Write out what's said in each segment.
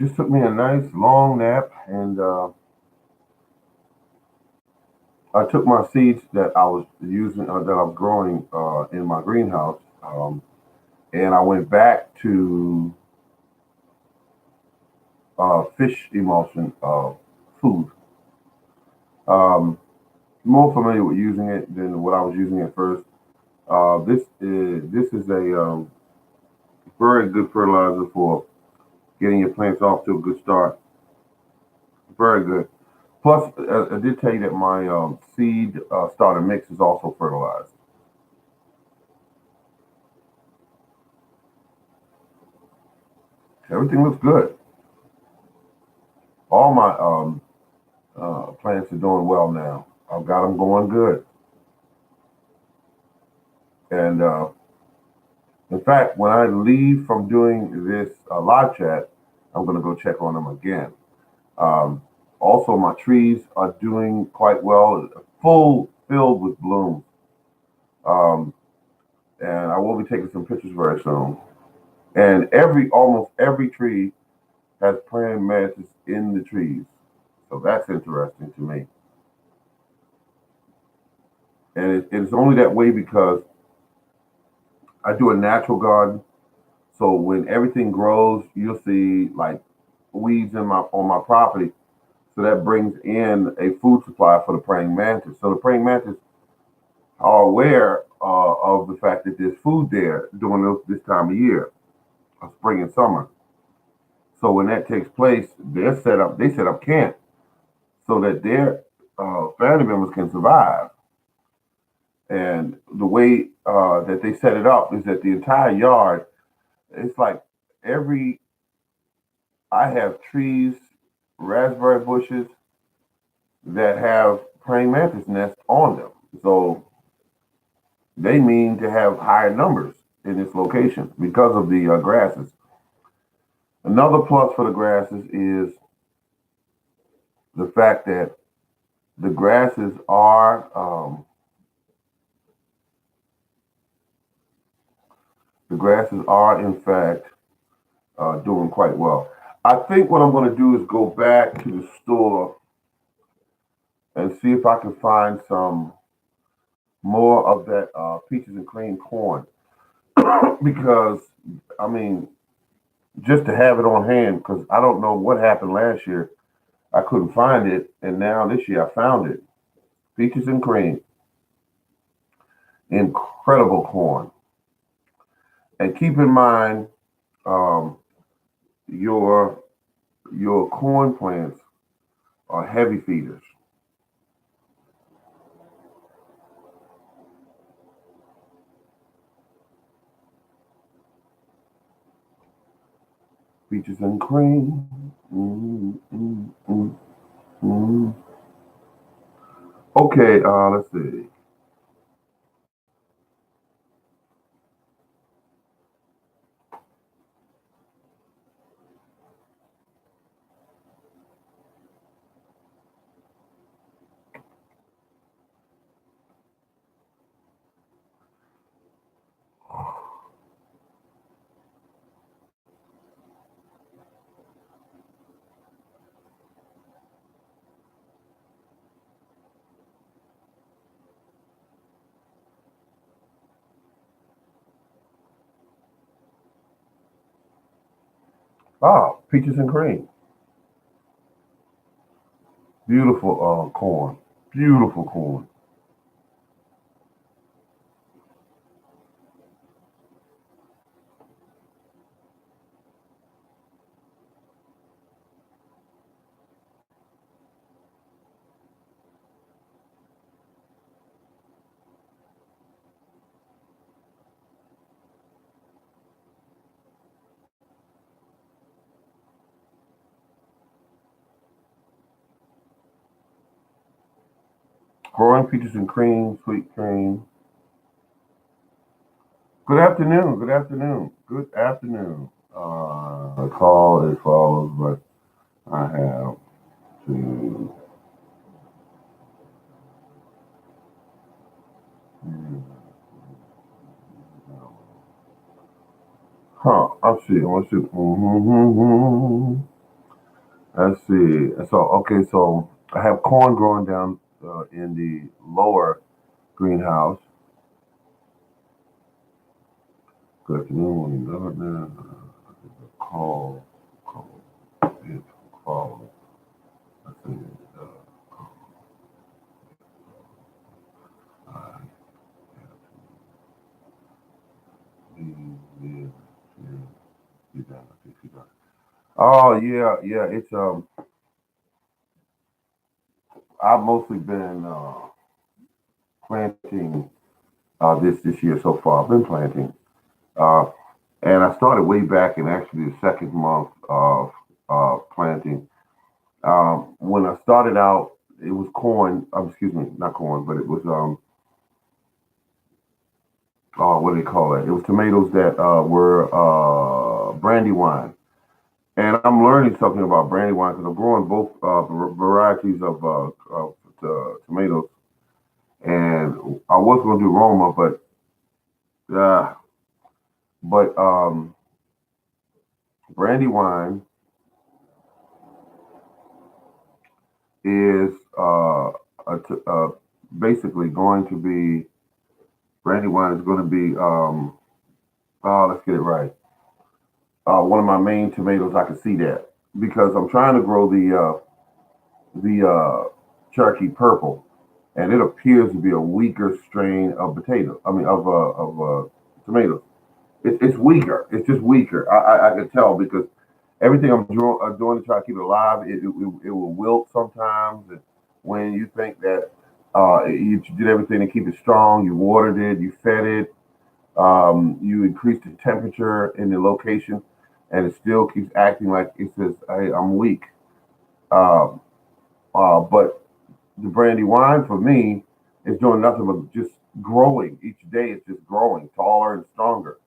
Just took me a nice long nap, and I took my seeds that I was using, that I was growing in my greenhouse, and I went back to fish emulsion food. Um, More familiar with using it than what I was using at first. This is a very good fertilizer for getting your plants off to a good start. Very good. Plus, I did tell you that my seed starter mix is also fertilized. Everything looks good. All my plants are doing well now. I've got them going good. And in fact, when I leave from doing this live chat, I'm going to go check on them again. Um, Also, my trees are doing quite well, filled with bloom. Um, and I will be taking some pictures very soon. And almost every tree has praying mantis in the trees. So that's interesting to me. And it's only that way because I do a natural garden. So when everything grows, you'll see like weeds on my property. So that brings in a food supply for the praying mantis. So the praying mantis are aware of the fact that there's food there during this time of year, spring and summer. So when that takes place, they set up camp so that their family members can survive. And the way that they set it up is that the entire yard, it's like every, I have trees, raspberry bushes that have praying mantis nests on them. So they mean to have higher numbers in this location because of the grasses. Another plus for the grasses is the fact that the grasses are in fact doing quite well. I think what I'm going to do is go back to the store and see if I can find some more of that peaches and cream corn because I mean just to have it on hand because I don't know what happened last year. I couldn't find it, and now this year I found it. Peaches and cream, incredible corn. And keep in mind, um, your corn plants are heavy feeders. Peaches and cream. Mm, mm, mm, mm. Okay, let's see. Peaches and cream. Beautiful corn. Beautiful corn. Growing peaches and cream, sweet cream. Good afternoon. Good afternoon. Good afternoon. The call as follows, but I have to. Let's see. Let's see. Let's see. So, okay, so I have corn growing down in the lower greenhouse. Good afternoon. Call. Call. Call. Let's see. I yeah, yeah, she done. I think she done. Oh yeah, yeah. It's I've mostly been planting this year so far. I've been planting, uh, and I started way back in actually the second month of planting. When I started out, it was corn. Excuse me, not corn, but it was what do they call it? It was tomatoes that were brandywine. And I'm learning something about brandywine because I'm growing both varieties of tomatoes. And I was going to do Roma, uh, but brandywine is basically going to be brandywine is going to be let's get it right. One of my main tomatoes, I can see that because I'm trying to grow the Cherokee Purple, and it appears to be a weaker strain of potato. I mean, of tomatoes. It's weaker. It's just weaker. I can tell because everything I'm doing to try to keep it alive, it will wilt sometimes. And when you think that you did everything to keep it strong, you watered it, you fed it, you increased the temperature in the location, and it still keeps acting like it says, "Hey, I'm weak." Um, but the brandy wine for me is doing nothing but just growing. Each day it's just growing taller and stronger.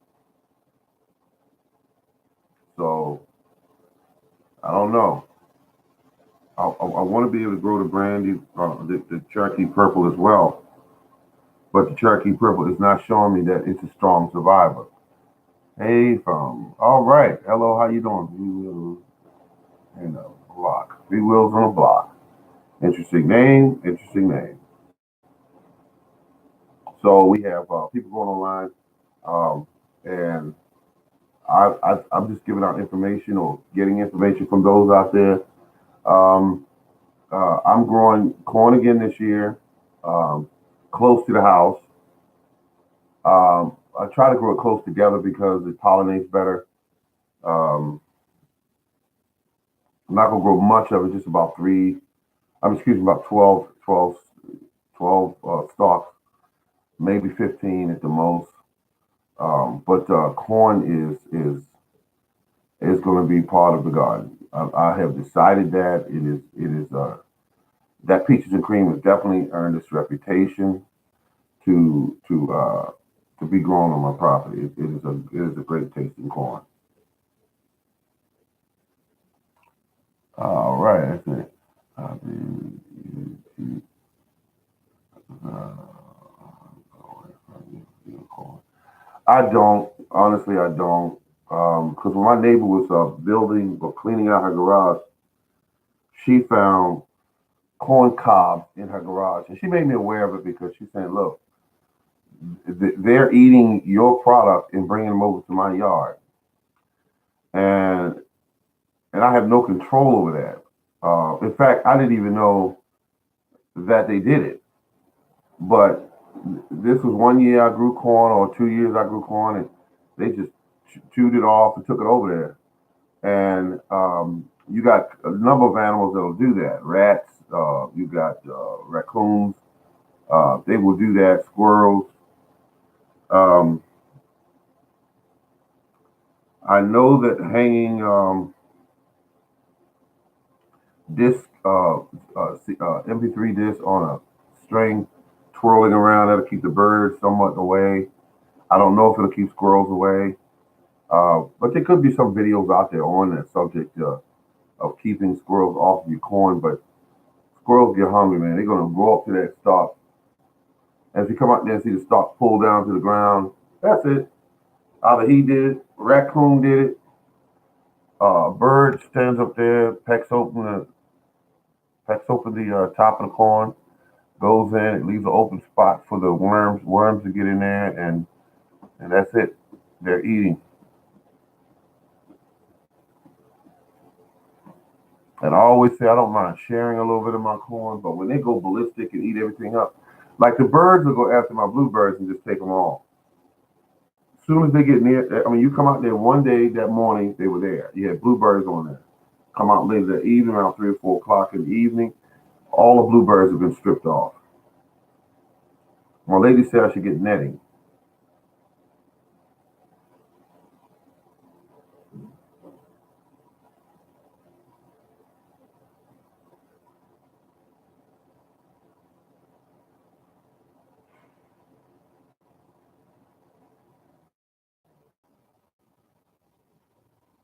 So I don't know. I want to be able to grow the brandy, the Cherokee Purple as well, but the Cherokee Purple is not showing me that it's a strong survivor. Hey, from all right. Hello, how you doing? We will in a block. Three wheels on a block. Interesting name. Interesting name. So we have people going online, and I'm just giving out information or getting information from those out there. Um, I'm growing corn again this year, um, close to the house. I try to grow it close together because it pollinates better. Um, I'm not gonna grow much of it, just about three. Excuse me, about 12 stalks, maybe 15 at the most. But corn is going to be part of the garden. I have decided that it is that peaches and cream has definitely earned its reputation to to uh, to be grown on my property. It is a great tasting corn. All right, that's it. I don't honestly. I don't because when my neighbor was building or cleaning out her garage, she found corn cobs in her garage, and she made me aware of it because she's saying, "Look, they're eating your product and bringing them over to my yard, and I have no control over that. In fact, I didn't even know that they did it. But this was 1 year I grew corn, or 2 years I grew corn, and they just chewed it off and took it over there. And you got a number of animals that'll do that. Rats, you got raccoons. They will do that. Squirrels. Um, I know that hanging disc, MP3 disc on a string, twirling around, that'll keep the birds somewhat away. I don't know if it'll keep squirrels away, but there could be some videos out there on that subject of keeping squirrels off of your corn. But squirrels get hungry, man. They're gonna go up to that stalk. As you come out there and see the stalk pull down to the ground, that's it. Either he did it, raccoon did it, bird stands up there, pecks open the top of the corn, goes in, it leaves an open spot for the worms to get in there, and that's it. They're eating. And I always say I don't mind sharing a little bit of my corn, but when they go ballistic and eat everything up, like the birds will go after my blueberries and just take them all. As soon as they get near, I mean, you come out there one day that morning, they were there. You had blueberries on there. Come out later that evening, around 3 or 4 o'clock in the evening, all the blueberries have been stripped off. My lady said I should get netting.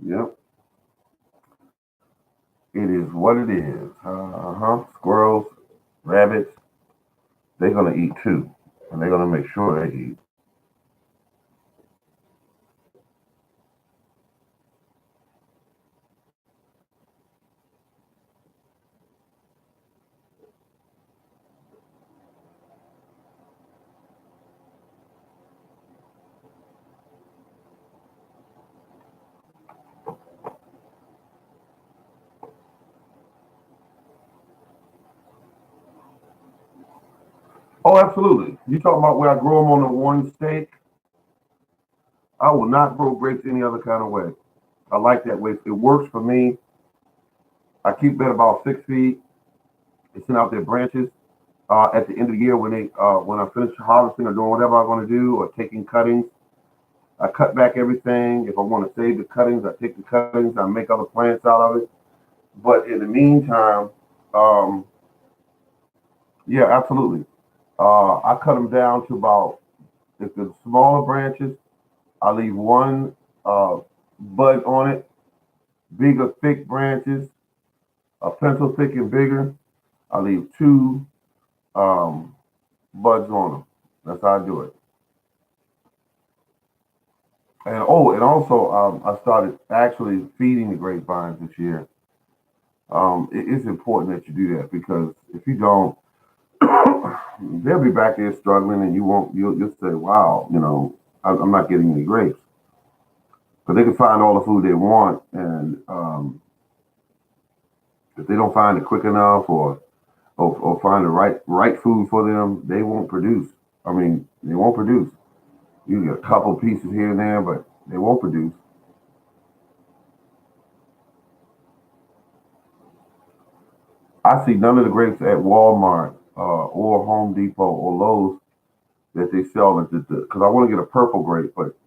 Yep, it is what it is. Squirrels, rabbits, they're gonna eat too, and they're gonna make sure they eat. Oh, absolutely. You talking about where I grow them on the one stake? I will not grow grapes any other kind of way. I like that way. It works for me. I keep that about 6 feet. They send out their branches. At the end of the year, when I finish harvesting or doing whatever I'm going to do, or taking cuttings, I cut back everything. If I want to save the cuttings, I take the cuttings. I make other plants out of it. But in the meantime, um, yeah, absolutely. I cut them down to about, if the smaller branches, I leave one uh, bud on it. Bigger, thick branches, a pencil thick and bigger, I leave two um, buds on them. That's how I do it. And also, I started actually feeding the grapevines this year. It's important that you do that because if you don't, they'll be back there struggling, and you won't. You'll say, "Wow, I'm not getting any grapes." Because they can find all the food they want, and if they don't find it quick enough, or find the right food for them, they won't produce. I mean, they won't produce. You get a couple pieces here and there, but they won't produce. I see none of the grapes at Walmart or Home Depot or Lowe's that they sell at because I want to get a purple grape, but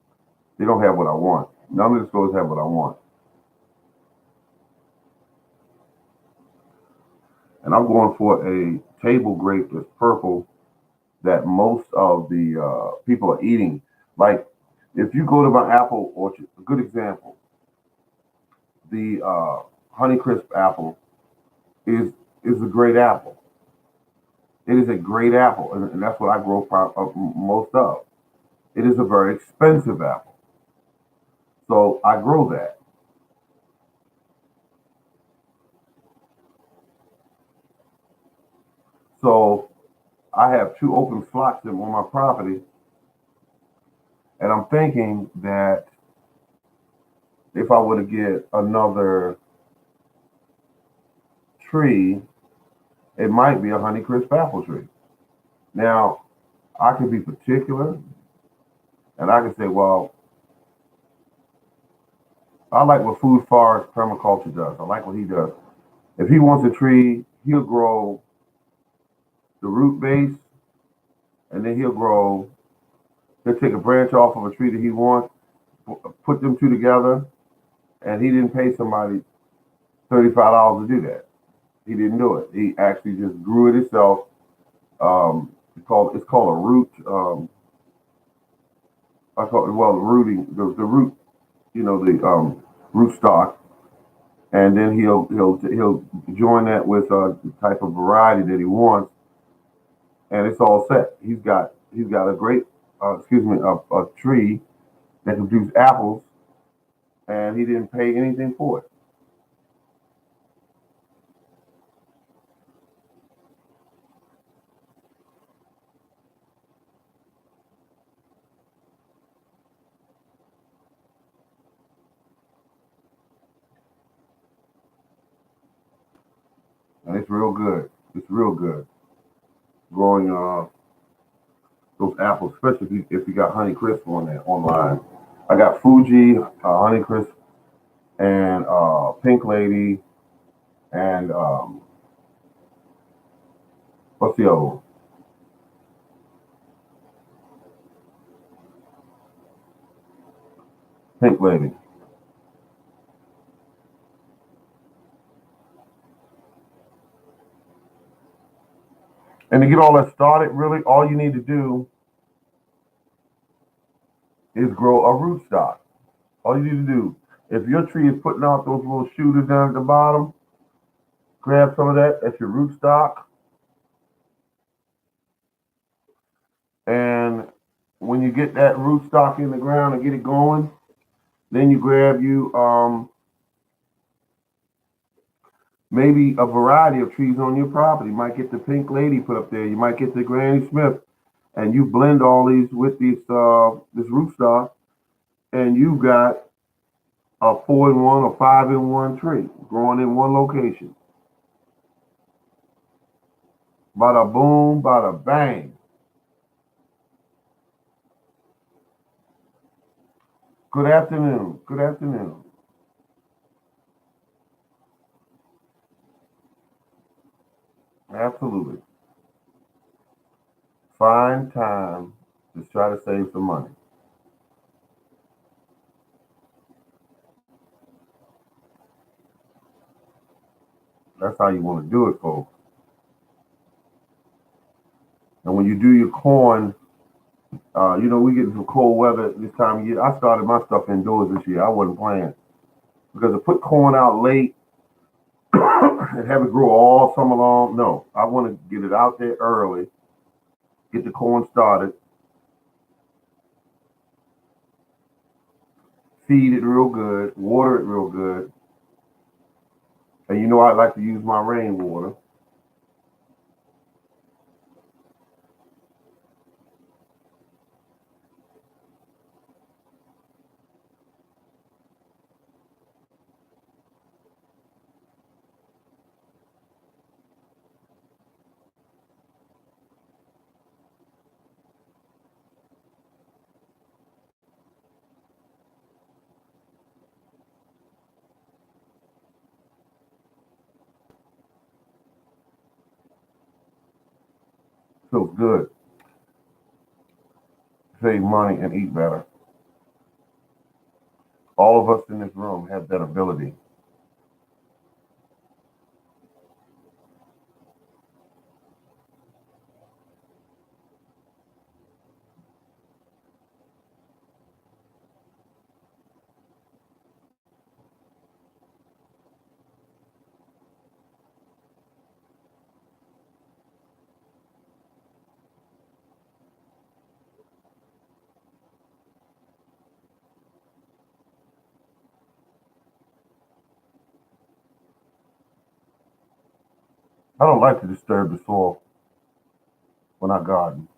they don't have what I want. None of the stores have what I want, and I'm going for a table grape that's purple that most of the people are eating. Like if you go to my apple orchard, a good example, the Honeycrisp apple is is a great apple. It is a great apple, and that's what I grow most of. It is a very expensive apple, so I grow that. So I have two open slots on my property, and I'm thinking that if I were to get another tree, it might be a Honeycrisp apple tree. Now, I can be particular, and I can say, well, I like what Food Forest Permaculture does. I like what he does. If he wants a tree, he'll grow the root base, and then he'll take a branch off of a tree that he wants, put them two together, and he didn't pay somebody $35 to do that. He didn't do it. He actually just grew it himself. It's called a root. I call it, well, the rooting, the root, the root stock, and then he'll join that with the type of variety that he wants, and it's all set. He's got a great, excuse me, a tree that can produce apples, and he didn't pay anything for it. And it's real good. It's real good growing those apples, especially if you got Honey Crisp on there online. I got Fuji, Honey Crisp, and Pink Lady, and what's the other one? Pink Lady. And to get all that started, really, all you need to do is grow a rootstock. All you need to do, if your tree is putting out those little shooters down at the bottom, grab some of that. That's your rootstock. And when you get that rootstock in the ground and get it going, then you grab you maybe a variety of trees on your property. You might get the Pink Lady put up there. You might get the Granny Smith, and you blend all these with this rootstock, and you've got a 4-in-1 or 5-in-1 tree growing in one location. Bada boom, bada bang. Good afternoon. Good afternoon. Absolutely. Find time to try to save some money. That's how you want to do it, folks. And when you do your corn, we get some cold weather this time of year. I started my stuff indoors this year. I wasn't playing because to put corn out late and have it grow all summer long, no. I want to get it out there early, get the corn started, feed it real good, water it real good. And I like to use my rainwater. Feels good. Save money and eat better. All of us in this room have that ability. I don't like to disturb the soil when I garden.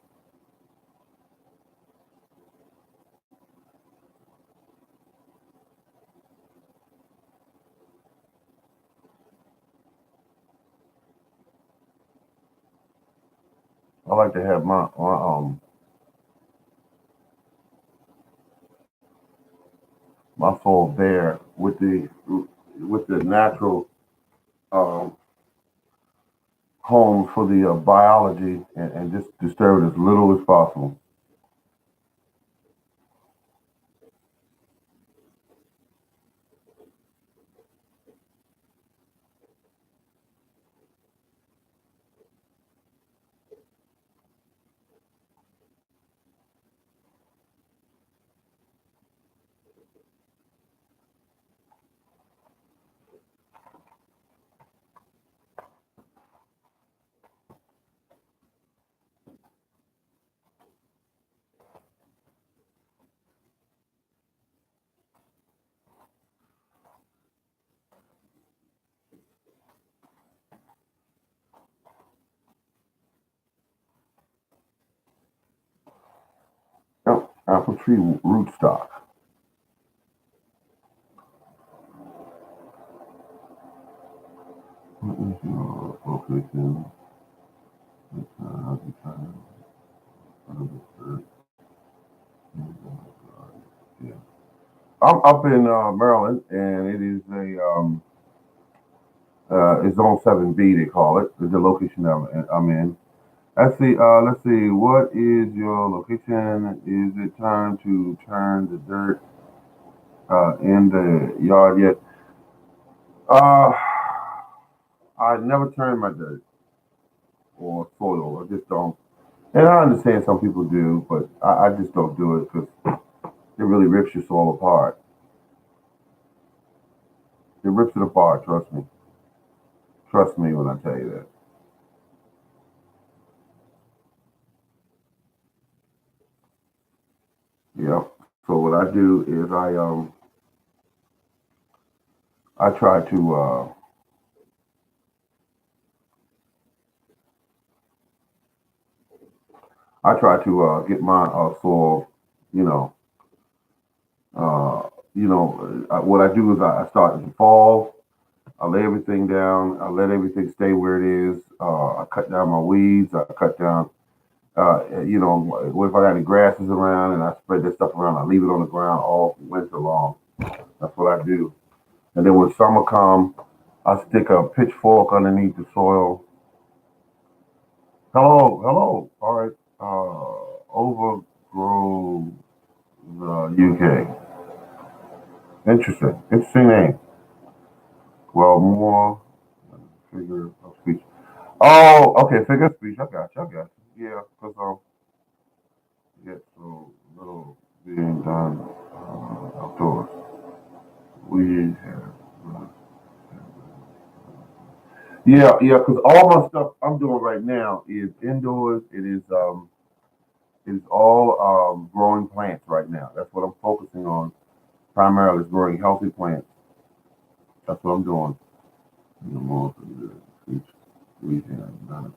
I like to have my soil bare with the natural um, home for the biology and just disturb it as little as possible. Apple tree rootstock. What is your location? Yeah. I'm up in Maryland, and it is it's zone 7B, they call it. Is the location I'm in. Let's see. What is your location? Is it time to turn the dirt in the yard yet? Uh, I never turn my dirt or soil. I just don't. And I understand some people do, but I just don't do it because it really rips your soil apart. It rips it apart. Trust me. Trust me when I tell you that. Yeah. So what I do is I try to get my soil, you know, what I do is I start in the fall. I lay everything down. I let everything stay where it is. I cut down my weeds. I cut down, what if I got any grasses around and I spread that stuff around. I leave it on the ground all winter long. That's what I do. And then when summer comes, I stick a pitchfork underneath the soil. Hello, hello. All right. Overgrow the UK. Interesting name. Well, more figure of speech. Oh, okay, figure of speech. I got you. Yeah, because get so little being done outdoors. We have, yeah, because all my stuff I'm doing right now is indoors. It is all growing plants right now. That's what I'm focusing on primarily is growing healthy plants. That's what I'm doing. More for the future. We have not,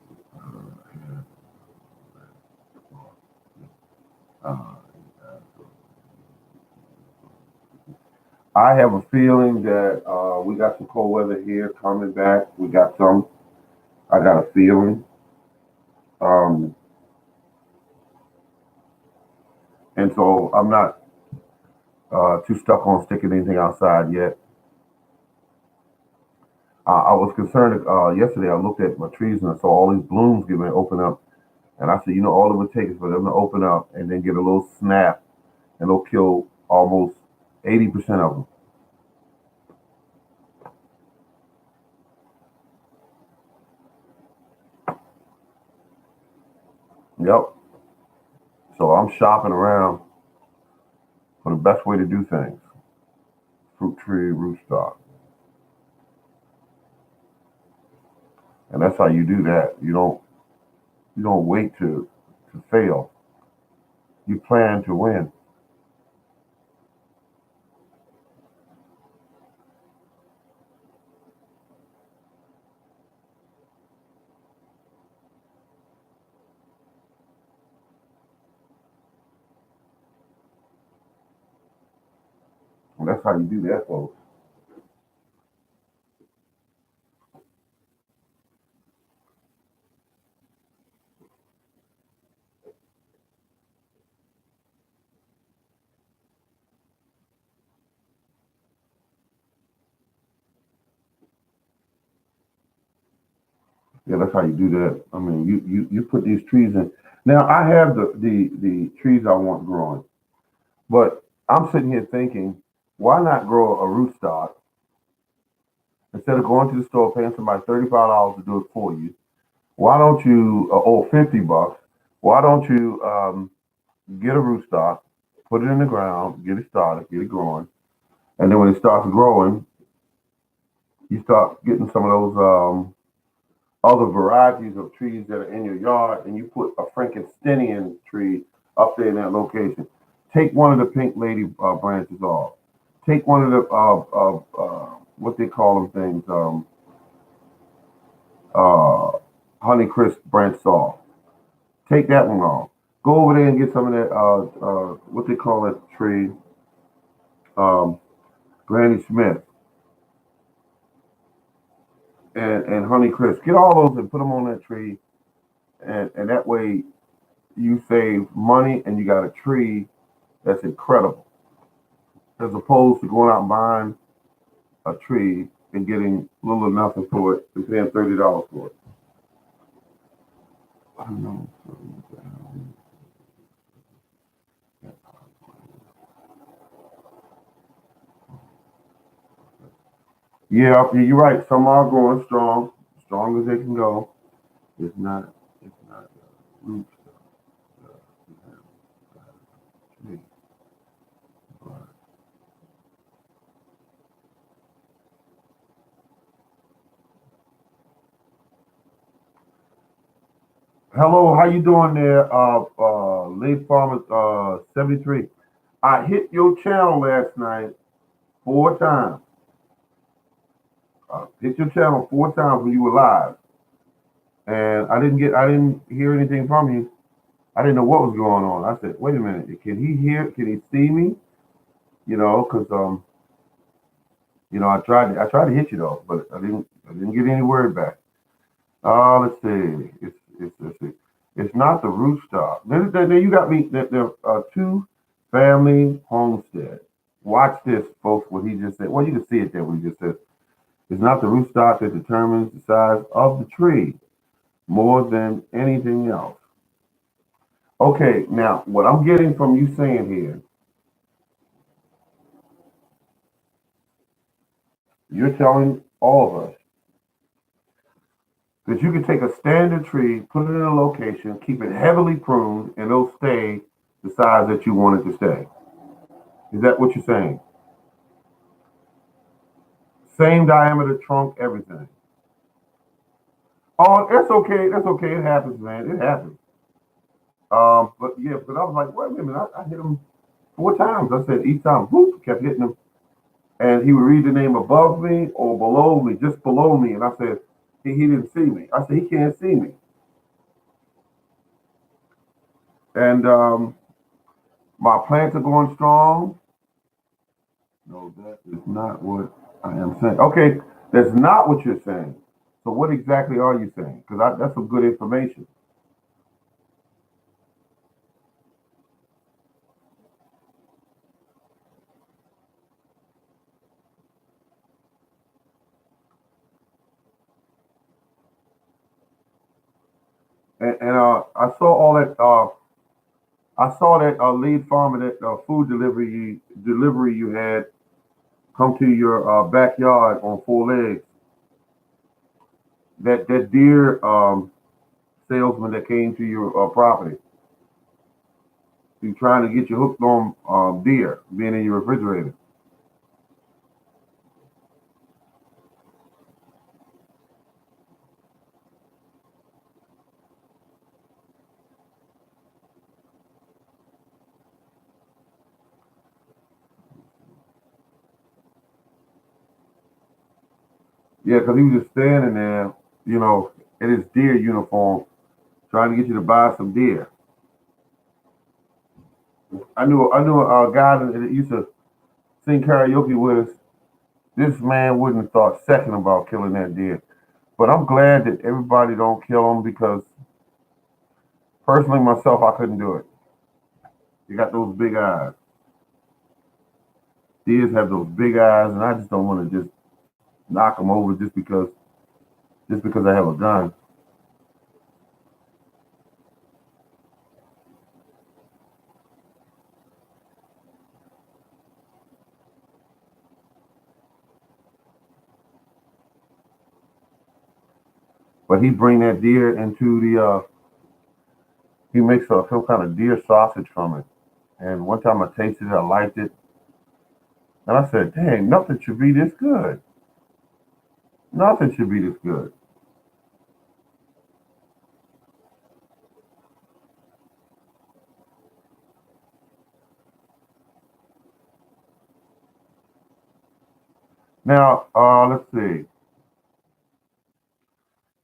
uh, I have a feeling that we got some cold weather here coming back. We got some. I got a feeling. Um, and so I'm not too stuck on sticking anything outside yet. I was concerned yesterday. I looked at my trees and I saw all these blooms getting ready to open up. And I said, all it would take is for them to open up and then get a little snap and it'll kill almost 80% of them. Yep. So I'm shopping around for the best way to do things. Fruit tree rootstock. And that's how you do that. You don't wait to fail. You plan to win. And that's how you do that, folks. Yeah, that's how you do that. I mean, you put these trees in. Now I have the trees I want growing, but I'm sitting here thinking, why not grow a rootstock instead of going to the store paying somebody $35 to do it for you? Why don't you, or $50? Why don't you get a rootstock, put it in the ground, get it started, get it growing, and then when it starts growing, you start getting some of those other varieties of trees that are in your yard, and you put a Frankensteinian tree up there in that location. Take one of the pink lady branches off. Take one of the what they call them things, uh, honey crisp branches off. Take that one off. Go over there and get some of that, what they call that tree, um, Granny Smith and Honey Crisp. Get all those and put them on that tree, and that way you save money and you got a tree that's incredible, as opposed to going out and buying a tree and getting little or nothing for it and paying $30 for it. I don't know. Yeah, you're right. Some are growing strong as they can go. It's not, it's not root tree. Hello, how you doing there, late farmer 73? I hit your channel last night 4 times. Hit your channel 4 times when you were live, and I didn't hear anything from you. I didn't know what was going on. I said, wait a minute, can he hear? Can he see me? Because I tried to hit you though, but I didn't get any word back. Let's see. Let's see. It's not the rootstock. Then you got me. There are two family homestead. Watch this, folks. What he just said. Well, you can see it there. What he just said. It's not the rootstock that determines the size of the tree more than anything else. Okay, now what I'm getting from you saying here, you're telling all of us that you can take a standard tree, put it in a location, keep it heavily pruned, and it'll stay the size that you want it to stay. Is that what you're saying? Same diameter, trunk, everything. Oh, that's okay. That's okay. It happens, man. It happens. But yeah, but I was like, wait a minute. I hit him 4 times. I said each time, whoop, kept hitting him. And he would read the name above me or below me, just below me. And I said, he didn't see me. I said, he can't see me. And my plants are going strong. No, that is not what I am saying. Okay, that's not what you're saying. So what exactly are you saying? Because that's some good information. And I saw all that. I saw that lead farmer, that food delivery you had come to your backyard on 4 legs. That deer salesman that came to your property. He's trying to get you hooked on deer being in your refrigerator. Yeah, because he was just standing there, you know, in his deer uniform, trying to get you to buy some deer. I knew a guy that used to sing karaoke with us. This man wouldn't have thought second about killing that deer. But I'm glad that everybody don't kill them, because personally myself, I couldn't do it. You got those big eyes. Deers have those big eyes, and I just don't want to just knock them over just because I have a gun. But he bring that deer into the. He makes some kind of deer sausage from it. And one time I tasted it, I liked it, and I said, "Dang, nothing should be this good. Nothing should be this good." Now, let's see.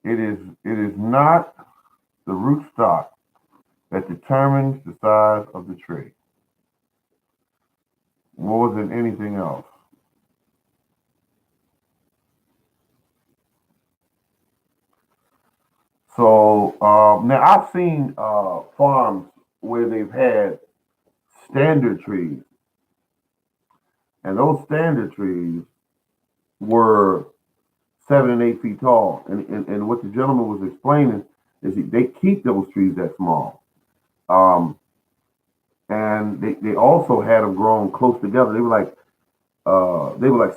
It is not the rootstock that determines the size of the tree more than anything else. So now I've seen farms where they've had standard trees, and those standard trees were 7 and 8 feet tall. And what the gentleman was explaining is they keep those trees that small. Um, and they also had them grown close together. They were like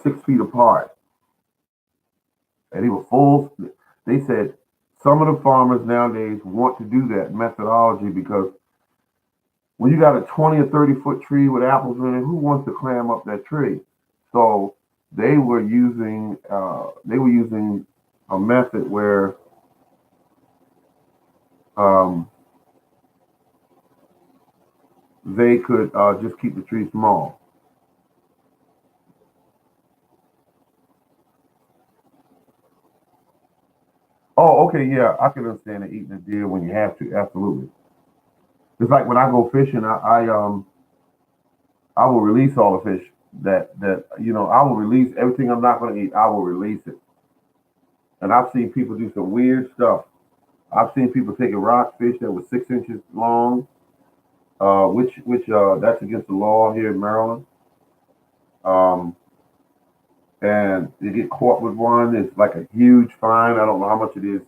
6 feet apart, and they were full. They said some of the farmers nowadays want to do that methodology because when you got a 20 or 30 foot tree with apples in it, who wants to climb up that tree? So they were using a method where um, they could just keep the tree small. Oh, okay, yeah, I can understand it, eating a deer when you have to. Absolutely. It's like when I go fishing, I will release all the fish that I will release everything I'm not going to eat. I will release it, and I've seen people do some weird stuff. I've seen people take a rockfish that was 6 inches long, which that's against the law here in Maryland. Um, and they get caught with one. It's like a huge fine. I don't know how much it is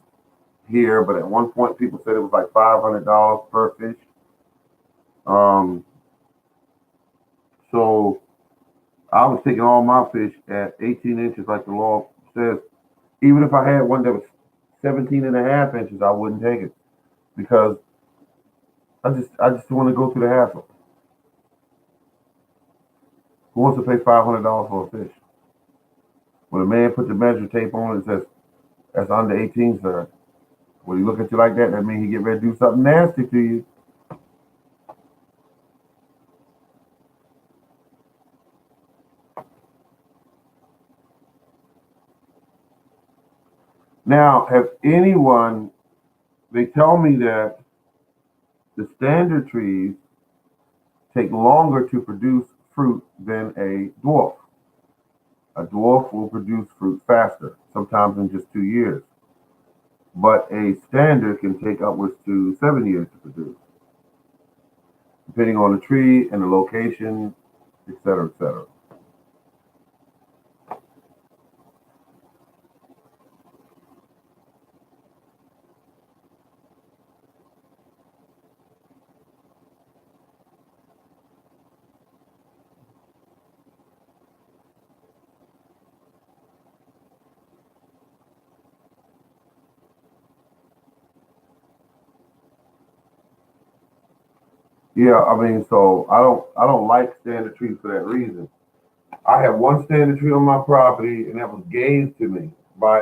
here, but at one point people said it was like $500 per fish. Um, so I was taking all my fish at 18 inches, like the law says. Even if I had one that was 17 and a half inches, I wouldn't take it because I just want to go through the hassle. Who wants to pay $500 for a fish? When a man puts the measure tape on it says that's under 18, sir. When he look at you like that, that means he get ready to do something nasty to you. Now, have anyone? They tell me that the standard trees take longer to produce fruit than a dwarf. A dwarf will produce fruit faster, sometimes in just 2 years. But a standard can take upwards to 7 years to produce, depending on the tree and the location, et cetera, et cetera. Yeah, I mean, so I don't like standard trees for that reason. I have one standard tree on my property, and that was gave to me by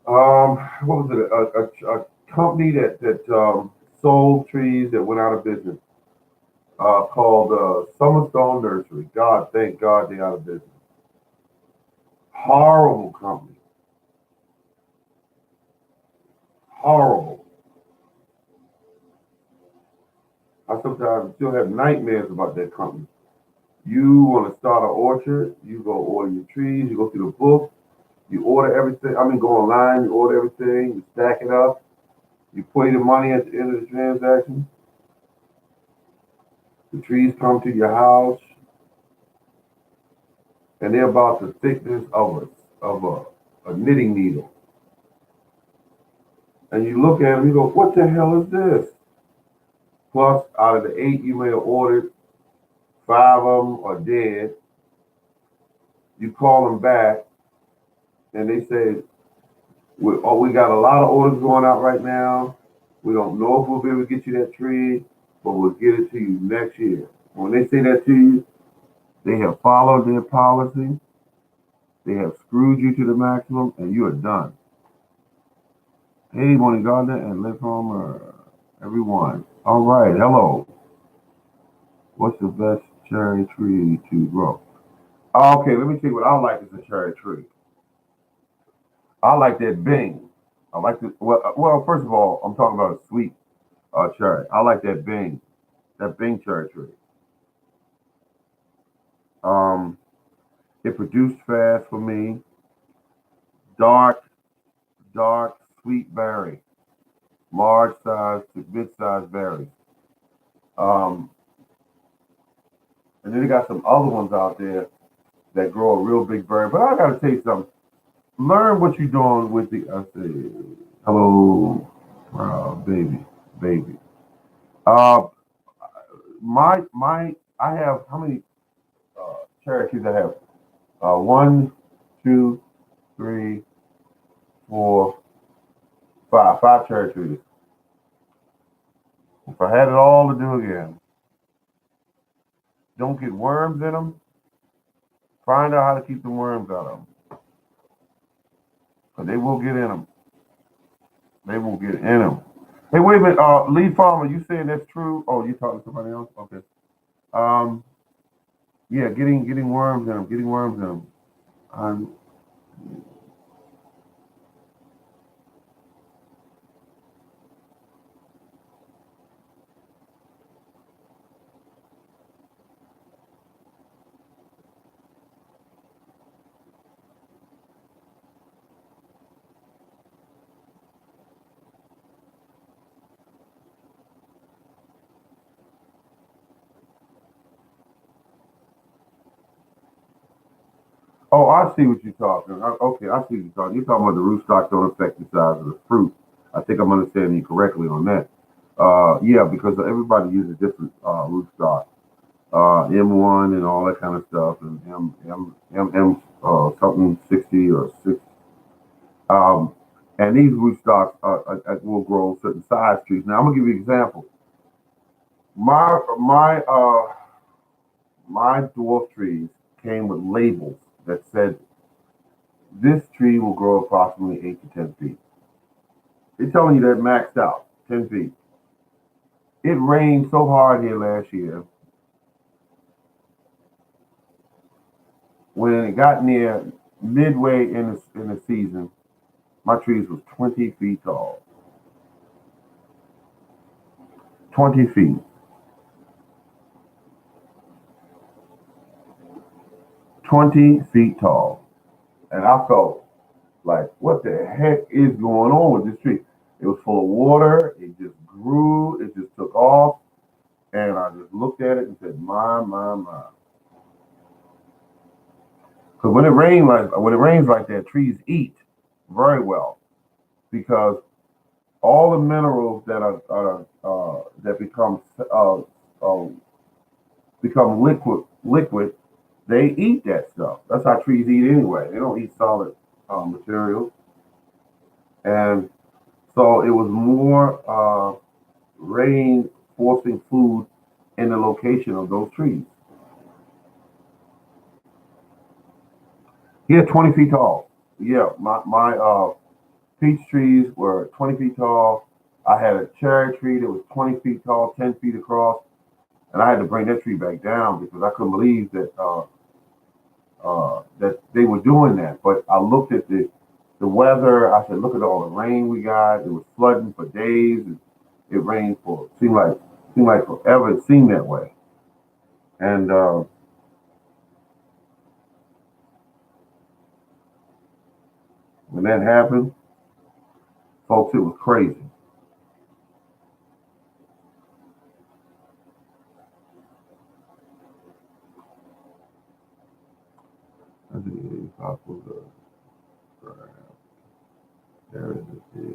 what was it? A company that sold trees that went out of business. Called Summerstone Nursery. God, thank God they out of business. Horrible company. Horrible. I sometimes still have nightmares about that company. You want to start an orchard, you go order your trees, you go through the book, you order everything. I mean, go online, you order everything, you stack it up, you pay the money at the end of the transaction. The trees come to your house, and they're about the thickness of a knitting needle. And you look at them, you go, "What the hell is this?" Plus, out of the 8 you may have ordered, 5 of them are dead. You call them back, and they say, we got a lot of orders going out right now. We don't know if we'll be able to get you that tree, but we'll get it to you next year." When they say that to you, they have followed their policy, they have screwed you to the maximum, and you are done. Hey, morning gardener and live home, everyone. All right, hello. What's the best cherry tree to grow? Okay, let me tell you what I like as a cherry tree. I like that Bing. I like the well. First of all, I'm talking about a sweet. cherry. I like that Bing cherry tree. Um, it produced fast for me. Dark, dark, sweet berry, large size to mid size berries. Um, and then they got some other ones out there that grow a real big berry. But I got to tell you something. Learn what you're doing with the. I say, hello, baby, baby. Uh, I have how many cherry trees I have? One, two, three, four, five. Five cherry trees. If I had it all to do again, don't get worms in them. Find out how to keep the worms out of them. Cause they will get in them. They will get in them. Hey, wait a minute. Lee Farmer, you saying that's true? Oh, you talking to somebody else? Okay. Um, yeah, getting worms in them. Getting worms in them. Um, oh, I see what you're talking. Okay, I see what you're talking. You're talking about the rootstock don't affect the size of the fruit. I think I'm understanding you correctly on that. Yeah, because everybody uses different rootstock. M1 and all that kind of stuff, and something 60 or 6. Um, and these rootstocks will grow certain size trees. Now, I'm gonna give you an example. My dwarf trees came with labels that said this tree will grow approximately 8 to 10 feet. They're telling you that maxed out 10 feet. It rained so hard here last year. When it got near midway in the season, my trees was 20 feet tall. 20 feet. 20 feet tall. And I felt like, what the heck is going on with this tree? It was full of water. It just grew. It just took off. And I just looked at it and said, my. Because when it rains like that, trees eat very well because all the minerals that uh, become liquid, they eat that stuff. That's how trees eat anyway. They don't eat solid materials, and so it was more rain forcing food in the location of those trees. Yeah, 20 feet tall. Yeah, my peach trees were 20 feet tall. I had a cherry tree that was 20 feet tall, 10 feet across, and I had to bring that tree back down because I couldn't believe that they were doing that. But I looked at the weather. I said, look at all the rain we got. It was flooding for days. It rained for seemed like forever. It seemed that way. And when that happened, folks, it was crazy. I think it is possible to there it is.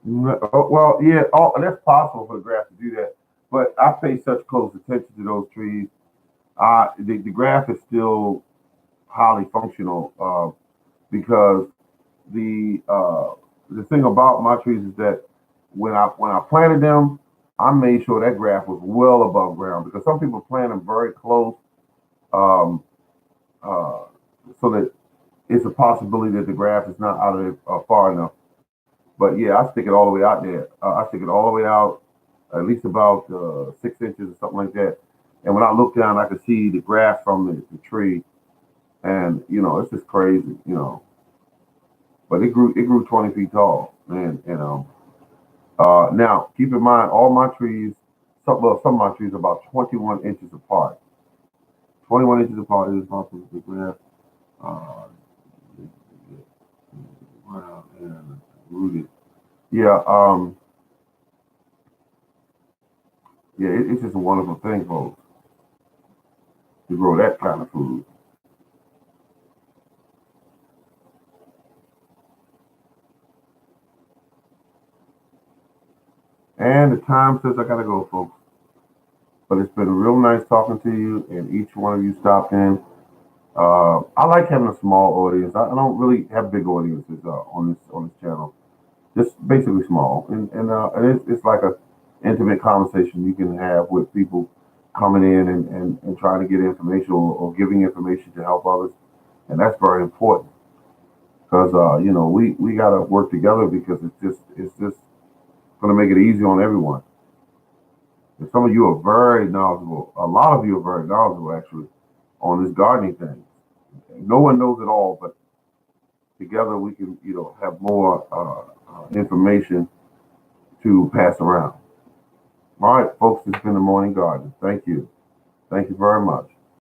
Well, yeah, that's possible for the grass to do that. But I pay such close attention to those trees. The grass is still highly functional because the thing about my trees is that when I planted them, I made sure that grass was well above ground because some people plant them very close, um, uh, so that it's a possibility that the grass is not out of it far enough. But yeah, I stick it all the way out there. I stick it all the way out, at least about 6 inches or something like that. And when I look down, I could see the grass from the tree, and it's just crazy, But it grew 20 feet tall, man. Now keep in mind, all my trees, some of my trees are about 21 inches apart. 21 inches apart is possible the grass. Uh, and rooted. Yeah, yeah. It's just a wonderful thing, folks, to grow that kind of food. And the time says I gotta go, folks. But it's been real nice talking to you, and each one of you stopped in. I like having a small audience. I don't really have big audiences on this channel. Just basically small, and it's like a intimate conversation you can have with people coming in and trying to get information or giving information to help others, and that's very important because we got to work together because it's just going to make it easy on everyone. And some of you are very knowledgeable. A lot of you are very knowledgeable actually on this gardening thing. No one knows it all, but together we can have more information to pass around. All right, folks, it's been the Morning Garden. Thank you. Thank you very much.